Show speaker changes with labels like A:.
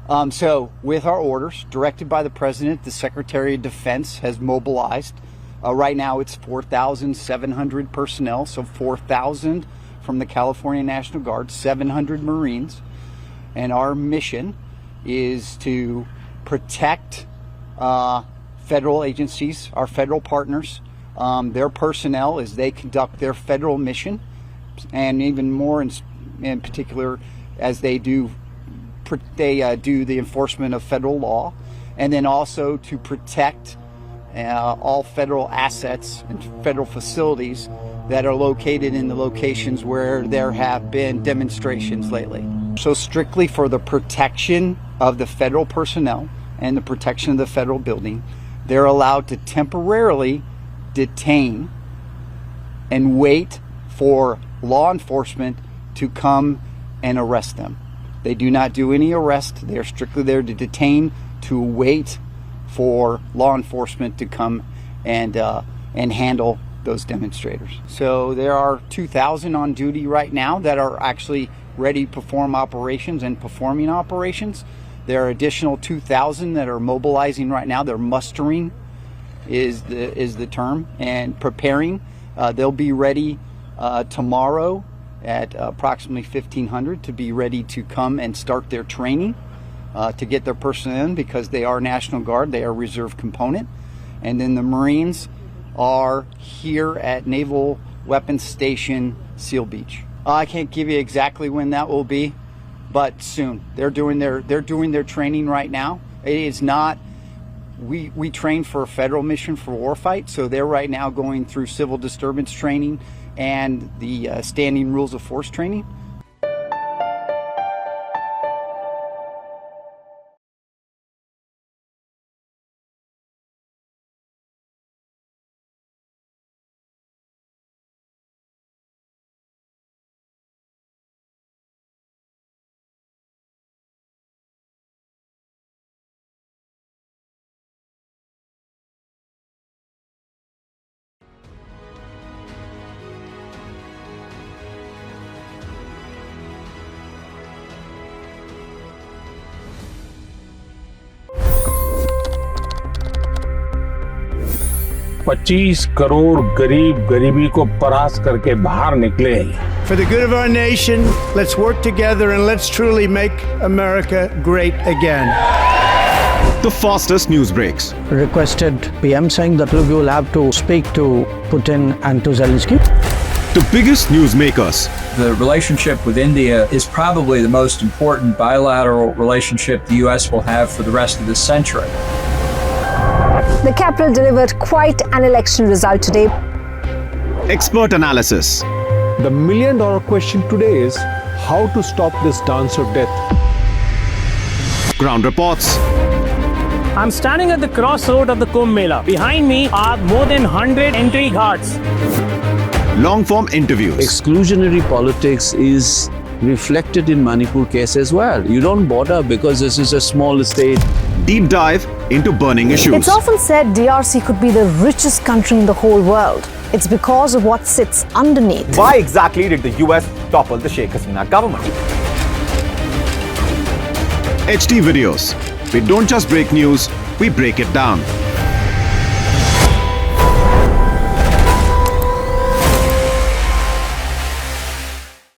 A: So with our orders directed by the President, the Secretary of Defense has mobilized. Right now it's 4,700 personnel, so 4,000 from the California National Guard, 700 Marines. And our mission is to protect federal agencies, our federal partners, their personnel as they conduct their federal mission, and even more in particular as they do the enforcement of federal law, and then also to protect all federal assets and federal facilities that are located in the locations where there have been demonstrations lately. So strictly for the protection of the federal personnel and the protection of the federal building, they're allowed to temporarily detain and wait for law enforcement to come and arrest them. They do not do any arrest. They're strictly there to detain, to wait for law enforcement to come and handle those demonstrators. So there are 2,000 on duty right now that are actually ready to perform operations and performing operations. There are additional 2,000 that are mobilizing right now. They're mustering is the term, and preparing. They'll be ready tomorrow at approximately 1,500 to be ready to come and start their training to get their personnel in, because they are National Guard, they are reserve component. And then the Marines are here at Naval Weapons Station Seal Beach. I can't give you exactly when that will be, but soon. They're doing their training right now. It is not, we train for a federal mission for warfight, so they're right now going through civil disturbance training and the standing rules of force training.
B: $25 crore गरीब गरीबी को परास्त करके बाहर निकले।
C: For the good of our nation, let's work together and let's truly make America great again.
D: The fastest news breaks.
E: Requested PM saying that look, you will have to speak to Putin and to Zelensky.
D: The biggest news makers.
F: The relationship with India is probably the most important bilateral relationship the U.S. will have for the rest of this century.
G: The capital delivered quite an election result today.
D: Expert analysis.
H: The million-dollar question today is how to stop this dance of death.
D: Ground reports.
I: I'm standing at the crossroad of the Kumbh Mela. Behind me are more than 100 entry ghats.
D: Long-form interviews.
J: Exclusionary politics is reflected in Manipur case as well. You don't bother because this is a small state.
D: Deep dive into burning issues.
G: It's often said DRC could be the richest country in the whole world. It's because of what sits underneath.
K: Why exactly did the US topple the Sheikh Hasina government?
D: HT videos. We don't just break news, we break it down.